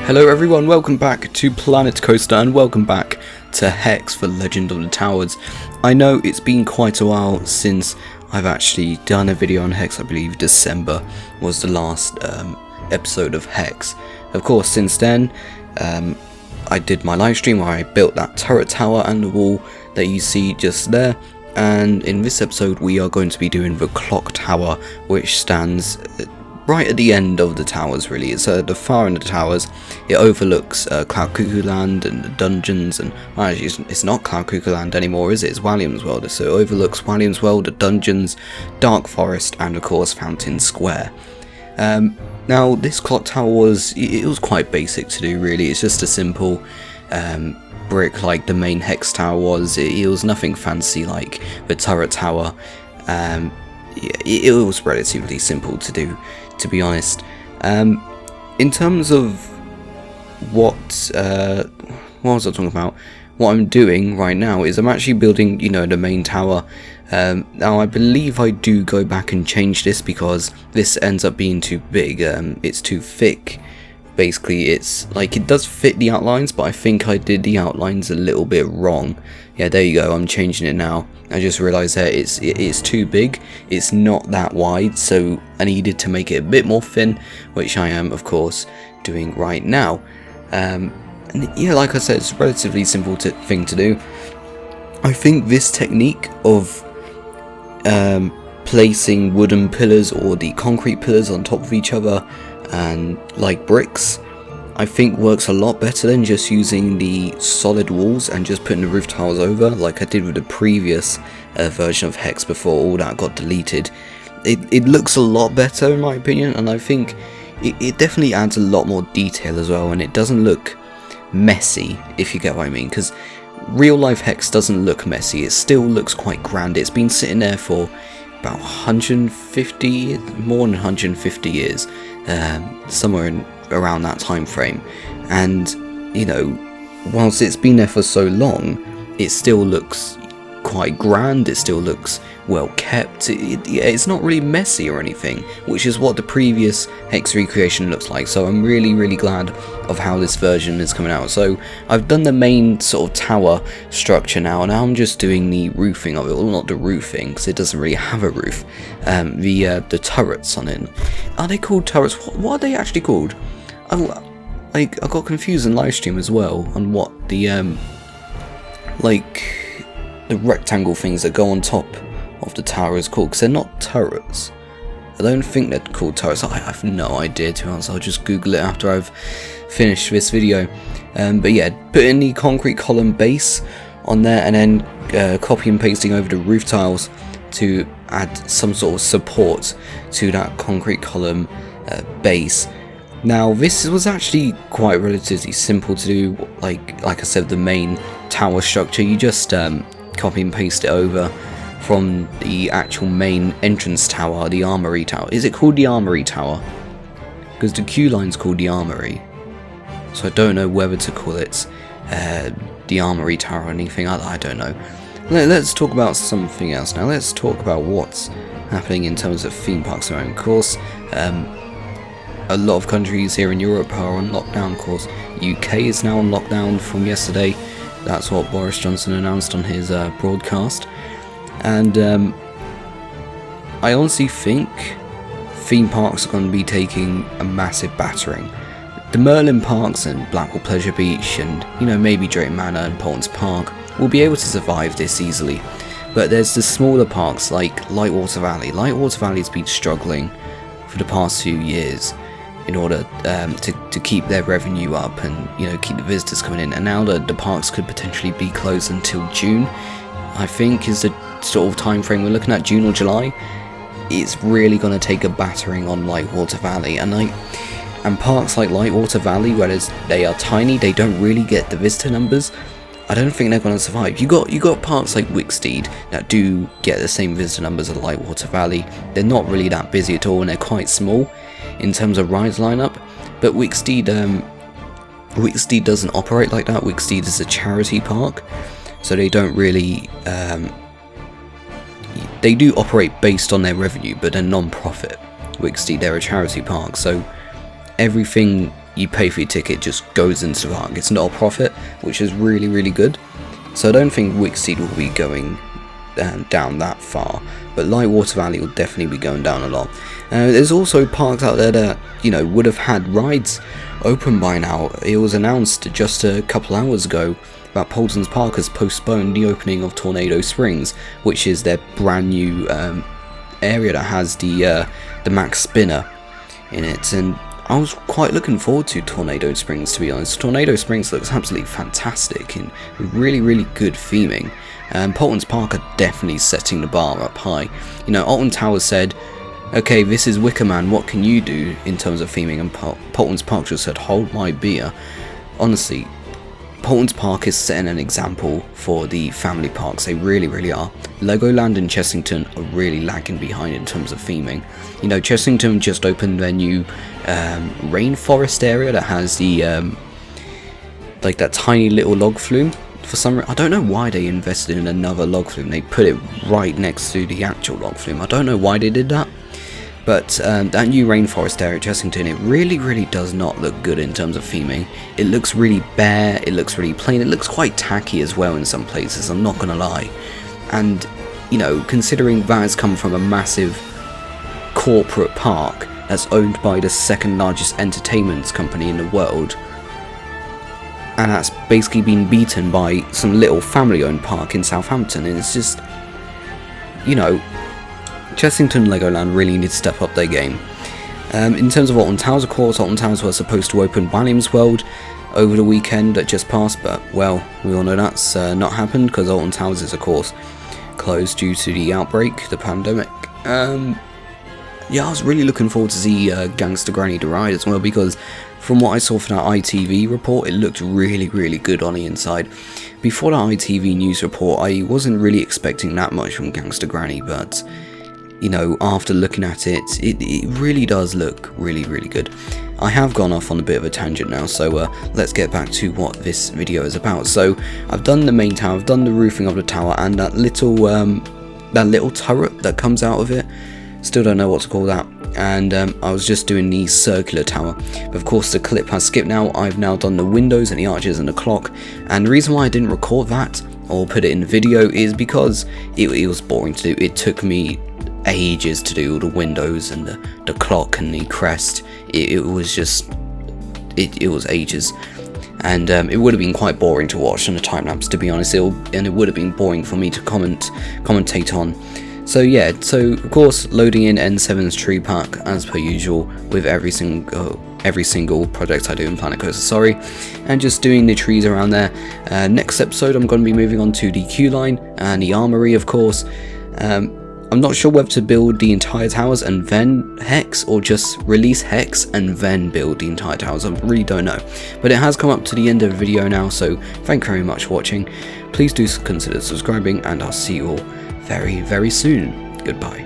Hello everyone, welcome back to Planet Coaster and welcome back to Hex for Legend of the Towers. I know it's been quite a while since I've actually done a video on Hex. I believe December was the last episode of Hex. Of course, since then I did my live stream where I built that turret tower and the wall that you see just there. And in this episode we are going to be doing the clock tower, which stands right at the end of the towers. Really, it's at the far end of the towers. It overlooks Cloud Cuckoo Land and the dungeons, and well, actually it's not Cloud Cuckoo Land anymore, is it? It's Walliams World. So it overlooks Walliams World, the dungeons, Dark Forest, and of course Fountain Square. Now this clock tower was quite basic to do, really. It's just a simple brick like the main Hex tower was. It was nothing fancy like the turret tower. It was relatively simple to do, to be honest. In terms of what was I talking about? What I'm doing right now is I'm actually building, the main tower. Now I believe I do go back and change this because this ends up being too big. It's too thick. Basically, it's like it does fit the outlines, but I think I did the outlines a little bit wrong. Yeah, there you go. I'm changing it now. I just realised that it's too big. It's not that wide, so I needed to make it a bit more thin, which I am, of course, doing right now. And yeah, like I said, it's a relatively simple thing to do. I think this technique of placing wooden pillars or the concrete pillars on top of each other and like bricks, I think works a lot better than just using the solid walls and just putting the roof tiles over like I did with the previous version of Hex before all that got deleted. It looks a lot better in my opinion, and I think it definitely adds a lot more detail as well, and it doesn't look messy, if you get what I mean, because real life Hex doesn't look messy. It still looks quite grand. It's been sitting there for about 150, more than 150 years, somewhere around that time frame, and whilst it's been there for so long, it still looks quite grand. It still looks well kept. It's not really messy or anything, which is what the previous Hex recreation looks like. So I'm really glad of how this version is coming out. So I've done the main sort of tower structure now, and now I'm just doing the roofing of it. Well, not the roofing, because it doesn't really have a roof. The turrets on it. Are they called turrets? What are they actually called? I got confused in live stream as well on what the the rectangle things that go on top of the tower is called, because they're not turrets. I don't think they're called turrets. I have no idea, to be honest. I'll just Google it after I've finished this video. But yeah, putting the concrete column base on there and then copy and pasting over the roof tiles to add some sort of support to that concrete column base. Now this was actually quite relatively simple to do. Like I said, the main tower structure, you just copy and paste it over from the actual main entrance tower, the armory tower. Is it called the armory tower? Because the queue line's called the armory, so I don't know whether to call it the armory tower or anything. I don't know. Let's talk about something else now. Let's talk about what's happening in terms of theme parks around. Of course, a lot of countries here in Europe are on lockdown. Of course, UK is now on lockdown from yesterday. That's what Boris Johnson announced on his broadcast. And I honestly think theme parks are going to be taking a massive battering. The Merlin parks and Blackwell Pleasure Beach and maybe Drayton Manor and Paulins Park will be able to survive this easily. But there's the smaller parks like Lightwater Valley. Lightwater Valley's been struggling for the past few years in order to keep their revenue up and keep the visitors coming in, and now the parks could potentially be closed until June, I think is the sort of time frame we're looking at. June or July. It's really going to take a battering on Lightwater Valley, and parks like Lightwater Valley, whereas they are tiny, they don't really get the visitor numbers. I don't think they're going to survive. You got parks like Wicksteed that do get the same visitor numbers as Lightwater Valley. They're not really that busy at all, and they're quite small in terms of rides lineup. But Wicksteed doesn't operate like that. Wicksteed is a charity park, so they don't really they do operate based on their revenue, but they're non-profit. Wicksteed, they're a charity park, so everything you pay for your ticket, just goes into the park. It's not a profit, which is really, really good. So I don't think Wickseed will be going down that far, but Lightwater Valley will definitely be going down a lot. There's also parks out there that, you know, would have had rides open by now. It was announced just a couple hours ago that Polton's Park has postponed the opening of Tornado Springs, which is their brand new area that has the Max Spinner in it, and I was quite looking forward to Tornado Springs, to be honest. Tornado Springs looks absolutely fantastic and really, really good theming. Polton's Park are definitely setting the bar up high. You know, Alton Towers said, okay, this is Wicker Man, what can you do in terms of theming? And Polton's Park just said, hold my beer. Honestly, Polton's Park is setting an example for the family parks. They really, really are. Legoland and Chessington are really lagging behind in terms of theming. You know, Chessington just opened their new rainforest area that has the like that tiny little log flume. For some reason, I don't know why they invested in another log flume. They put it right next to the actual log flume. I don't know why they did that. But that new rainforest area at Chessington, it really, really does not look good in terms of theming. It looks really bare, it looks really plain, it looks quite tacky as well in some places, I'm not gonna lie. And, you know, considering that has come from a massive corporate park that's owned by the second largest entertainment company in the world, and that's basically been beaten by some little family-owned park in Southampton, and it's just, you know, Chessington and Legoland really need to step up their game. In terms of Alton Towers, of course, Alton Towers were supposed to open Williams World over the weekend that just passed, but, well, we all know that's not happened, because Alton Towers is, of course, closed due to the outbreak, the pandemic. Yeah, I was really looking forward to see Gangsta Granny the ride as well, because from what I saw from that ITV report, it looked really, really good on the inside. Before that ITV news report, I wasn't really expecting that much from Gangsta Granny, but, you know, after looking at it, it really does look really, really good. I have gone off on a bit of a tangent now, so let's get back to what this video is about. So, I've done the main tower, I've done the roofing of the tower, and that little turret that comes out of it. Still don't know what to call that. And I was just doing the circular tower. But of course the clip has skipped now. I've now done the windows and the arches and the clock. And the reason why I didn't record that or put it in the video is because it was boring to do. It took me ages to do all the windows and the clock and the crest. It was just, it was ages. And it would have been quite boring to watch on the time lapse, to be honest. And it would have been boring for me to commentate on. So yeah, so of course loading in N7's tree pack as per usual with every single project I do in Planet Coaster, sorry, and just doing the trees around there. Next episode I'm going to be moving on to the queue line and the armory, of course. I'm not sure whether to build the entire towers and then Hex, or just release Hex and then build the entire towers. I really don't know. But it has come up to the end of the video now, so thank you very much for watching. Please do consider subscribing, and I'll see you all very, very soon. Goodbye.